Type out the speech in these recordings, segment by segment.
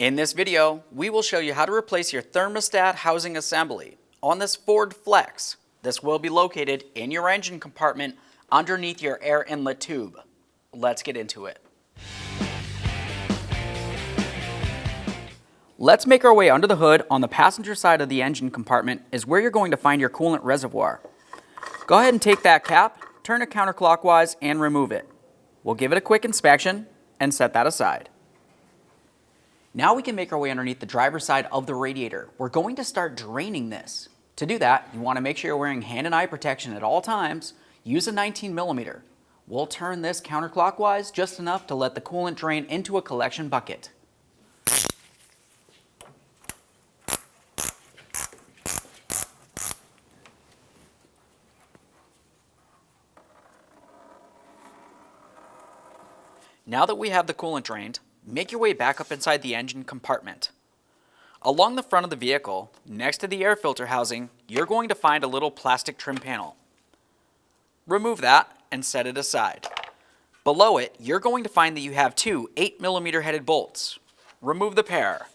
In this video, we will show you how to replace your thermostat housing assembly on this Ford Flex. This will be located in your engine compartment underneath your air inlet tube. Let's get into it. Let's make our way under the hood. On the passenger side of the engine compartment is where you're going to find your coolant reservoir. Go ahead and take that cap, turn it counterclockwise, and remove it. We'll give it a quick inspection and set that aside. Now we can make our way underneath the driver's side of the radiator. We're going to start draining this. To do that, you want to make sure you're wearing hand and eye protection at all times. Use a 19mm. We'll turn this counterclockwise just enough to let the coolant drain into a collection bucket. Now that we have the coolant drained, make your way back up inside the engine compartment. Along the front of the vehicle, next to the air filter housing, you're going to find a little plastic trim panel. Remove that and set it aside. Below it, you're going to find that you have two 8mm headed bolts. Remove the pair.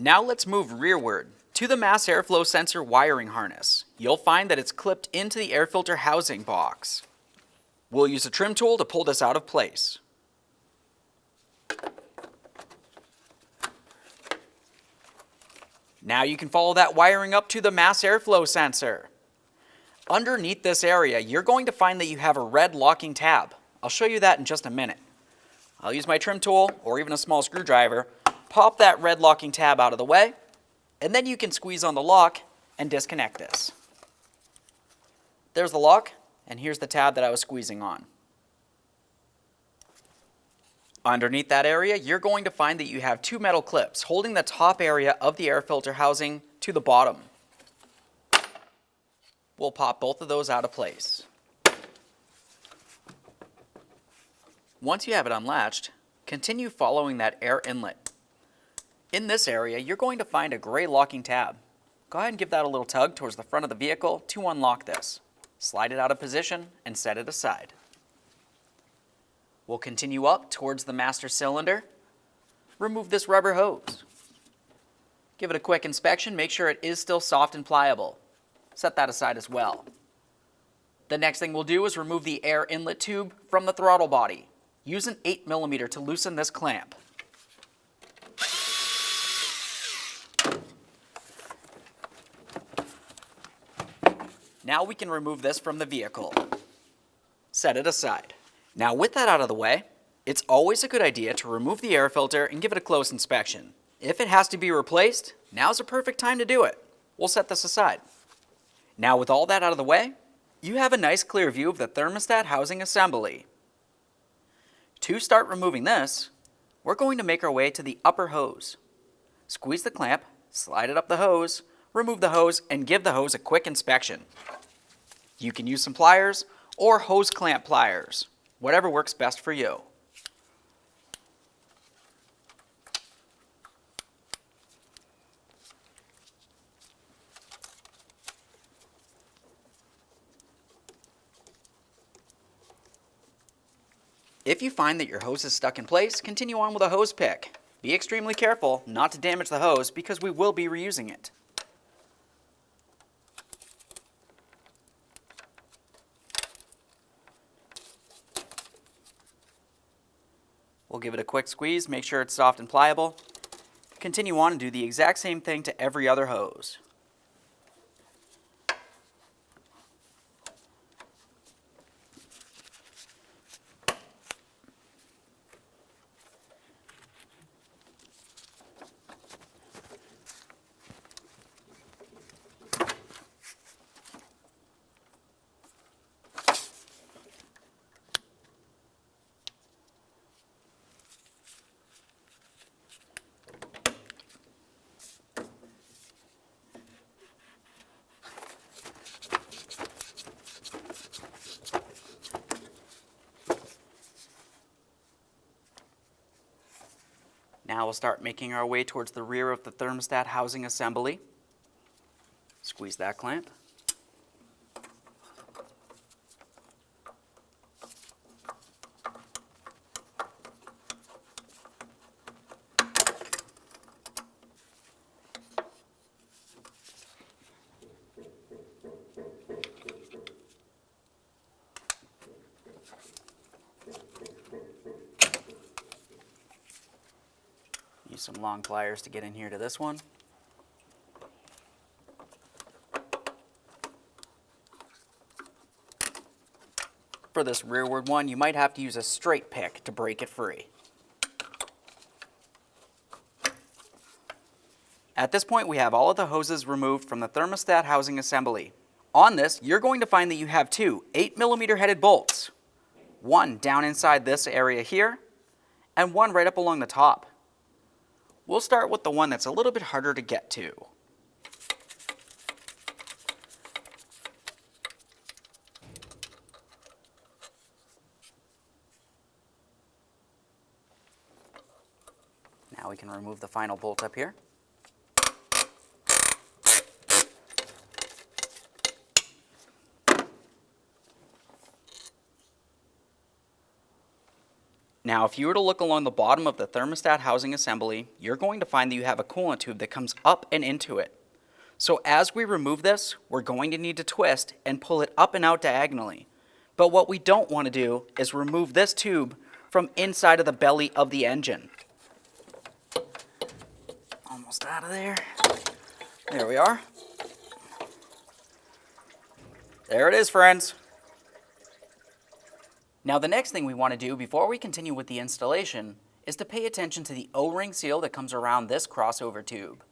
Now let's move rearward to the mass airflow sensor wiring harness. You'll find that it's clipped into the air filter housing box. We'll use a trim tool to pull this out of place. Now you can follow that wiring up to the mass airflow sensor. Underneath this area, you're going to find that you have a red locking tab. I'll show you that in just a minute. I'll use my trim tool or even a small screwdriver. Pop that red locking tab out of the way, and then you can squeeze on the lock and disconnect this. There's the lock, and here's the tab that I was squeezing on. Underneath that area, you're going to find that you have two metal clips holding the top area of the air filter housing to the bottom. We'll pop both of those out of place. Once you have it unlatched, continue following that air inlet. In this area, you're going to find a gray locking tab. Go ahead and give that a little tug towards the front of the vehicle to unlock this. Slide it out of position and set it aside. We'll continue up towards the master cylinder. Remove this rubber hose. Give it a quick inspection, make sure it is still soft and pliable. Set that aside as well. The next thing we'll do is remove the air inlet tube from the throttle body. Use an 8mm to loosen this clamp. Now we can remove this from the vehicle. Set it aside. Now with that out of the way, it's always a good idea to remove the air filter and give it a close inspection. If it has to be replaced, now's a perfect time to do it. We'll set this aside. Now with all that out of the way, you have a nice clear view of the thermostat housing assembly. To start removing this, we're going to make our way to the upper hose. Squeeze the clamp, slide it up the hose, remove the hose, and give the hose a quick inspection. You can use some pliers or hose clamp pliers, whatever works best for you. If you find that your hose is stuck in place, continue on with a hose pick. Be extremely careful not to damage the hose because we will be reusing it. We'll give it a quick squeeze, make sure it's soft and pliable. Continue on and do the exact same thing to every other hose. Now we'll start making our way towards the rear of the thermostat housing assembly. Squeeze that clamp. Use some long pliers to get in here to this one. For this rearward one, you might have to use a straight pick to break it free. At this point, we have all of the hoses removed from the thermostat housing assembly. On this, you're going to find that you have two 8mm headed bolts. One down inside this area here, and one right up along the top. We'll start with the one that's a little bit harder to get to. Now we can remove the final bolt up here. Now, if you were to look along the bottom of the thermostat housing assembly, you're going to find that you have a coolant tube that comes up and into it. So as we remove this, we're going to need to twist and pull it up and out diagonally. But what we don't want to do is remove this tube from inside of the belly of the engine. Almost out of there. There we are. There it is, friends. Now the next thing we want to do before we continue with the installation is to pay attention to the O-ring seal that comes around this crossover tube.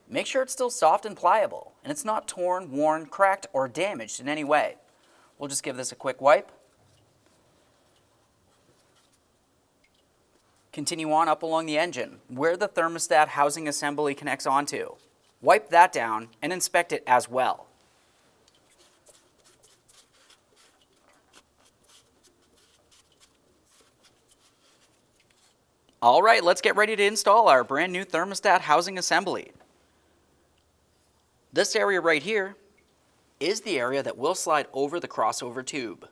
Make sure it's still soft and pliable and it's not torn, worn, cracked, or damaged in any way. We'll just give this a quick wipe. Continue on up along the engine where the thermostat housing assembly connects onto. Wipe that down and inspect it as well. All right, let's get ready to install our brand new thermostat housing assembly. This area right here is the area that will slide over the crossover tube.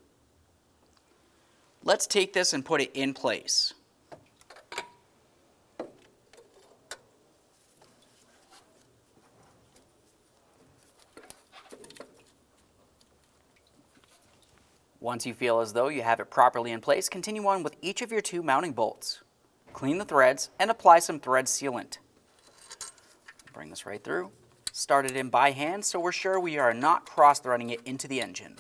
Let's take this and put it in place. Once you feel as though you have it properly in place, continue on with each of your two mounting bolts. Clean the threads and apply some thread sealant. Bring this right through. Start it in by hand so we're sure we are not cross-threading it into the engine.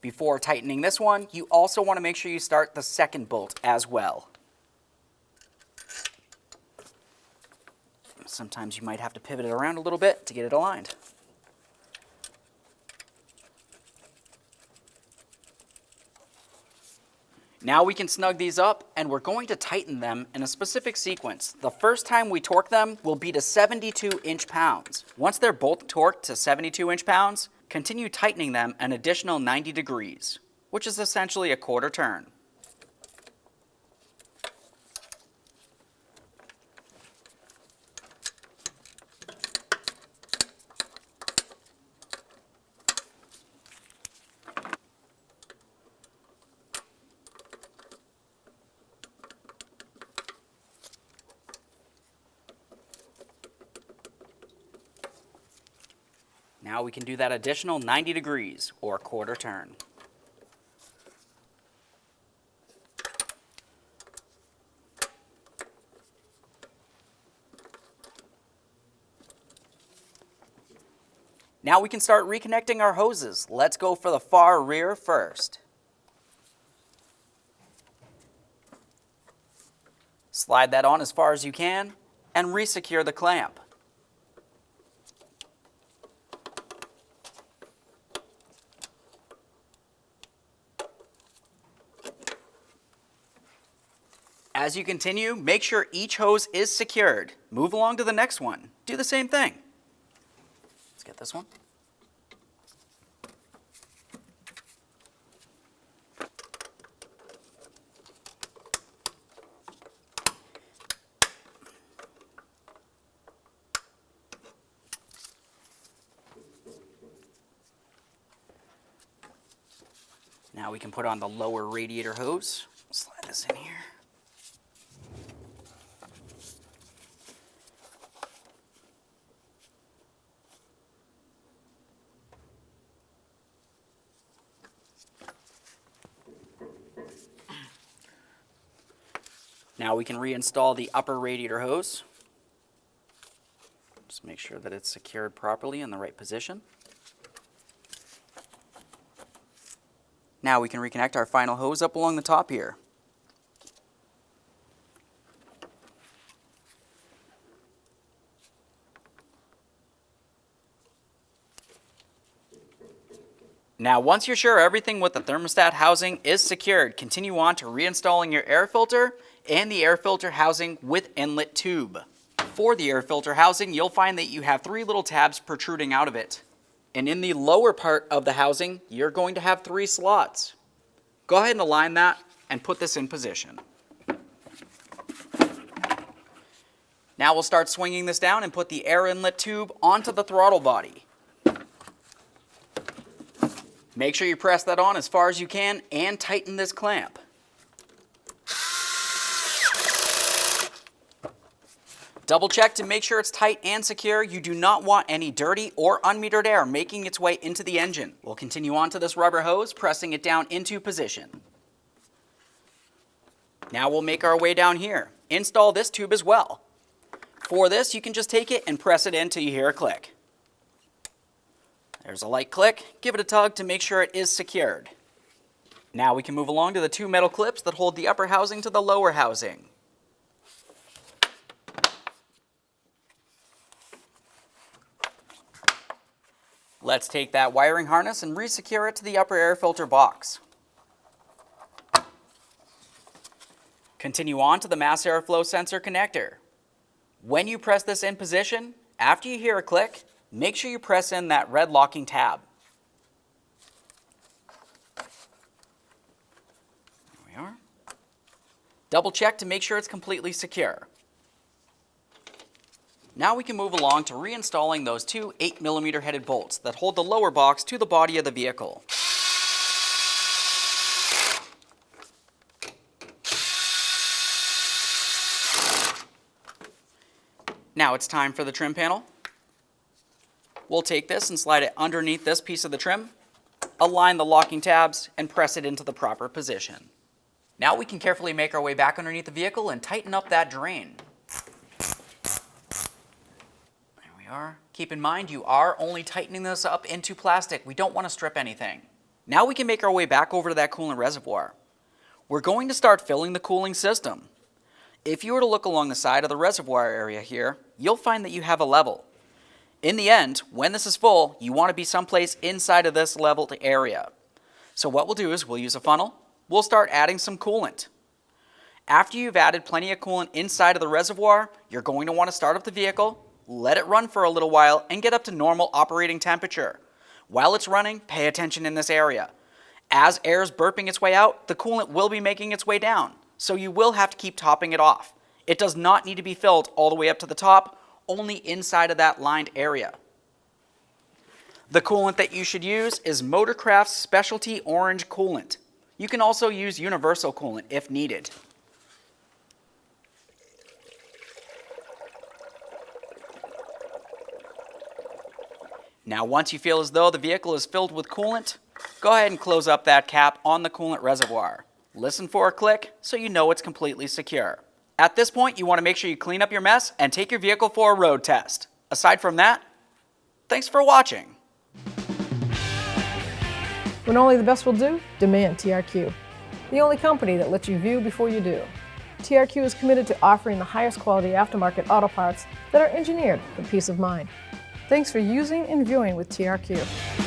Before tightening this one, you also want to make sure you start the second bolt as well. Sometimes you might have to pivot it around a little bit to get it aligned. Now we can snug these up and we're going to tighten them in a specific sequence. The first time we torque them will be to 72 inch-pounds. Once they're both torqued to 72 inch-pounds, continue tightening them an additional 90 degrees, which is essentially a quarter turn. Now we can do that additional 90 degrees, or quarter turn. Now we can start reconnecting our hoses. Let's go for the far rear first. Slide that on as far as you can and re-secure the clamp. As you continue, make sure each hose is secured. Move along to the next one. Do the same thing. Let's get this one. Now we can put on the lower radiator hose. Slide this in here. Now we can reinstall the upper radiator hose. Just make sure that it's secured properly in the right position. Now we can reconnect our final hose up along the top here. Now once you're sure everything with the thermostat housing is secured, continue on to reinstalling your air filter and the air filter housing with inlet tube. For the air filter housing, you'll find that you have 3 little tabs protruding out of it. And in the lower part of the housing, you're going to have 3 slots. Go ahead and align that and put this in position. Now we'll start swinging this down and put the air inlet tube onto the throttle body. Make sure you press that on as far as you can and tighten this clamp. Double check to make sure it's tight and secure. You do not want any dirty or unmetered air making its way into the engine. We'll continue on to this rubber hose, pressing it down into position. Now we'll make our way down here. Install this tube as well. For this, you can just take it and press it in till you hear a click. There's a light click. Give it a tug to make sure it is secured. Now we can move along to the 2 metal clips that hold the upper housing to the lower housing. Let's take that wiring harness and re-secure it to the upper air filter box. Continue on to the mass airflow sensor connector. When you press this in position, after you hear a click, make sure you press in that red locking tab. There we are. Double check to make sure it's completely secure. Now we can move along to reinstalling those 2 8mm headed bolts that hold the lower box to the body of the vehicle. Now it's time for the trim panel. We'll take this and slide it underneath this piece of the trim, align the locking tabs, and press it into the proper position. Now we can carefully make our way back underneath the vehicle and tighten up that drain. Keep in mind, you are only tightening this up into plastic. We don't want to strip anything. Now we can make our way back over to that coolant reservoir. We're going to start filling the cooling system. If you were to look along the side of the reservoir area here, you'll find that you have a level. In the end, when this is full, you want to be someplace inside of this leveled area. So what we'll do is we'll use a funnel. We'll start adding some coolant. After you've added plenty of coolant inside of the reservoir, you're going to want to start up the vehicle, let it run for a little while, and get up to normal operating temperature. While it's running, pay attention in this area. As air is burping its way out, the coolant will be making its way down, so you will have to keep topping it off. It does not need to be filled all the way up to the top, only inside of that lined area. The coolant that you should use is Motorcraft's Specialty Orange Coolant. You can also use Universal Coolant if needed. Now once you feel as though the vehicle is filled with coolant, go ahead and close up that cap on the coolant reservoir. Listen for a click so you know it's completely secure. At this point, you want to make sure you clean up your mess and take your vehicle for a road test. Aside from that, thanks for watching. When only the best will do, demand TRQ. The only company that lets you view before you do. TRQ is committed to offering the highest quality aftermarket auto parts that are engineered for peace of mind. Thanks for using and viewing with TRQ.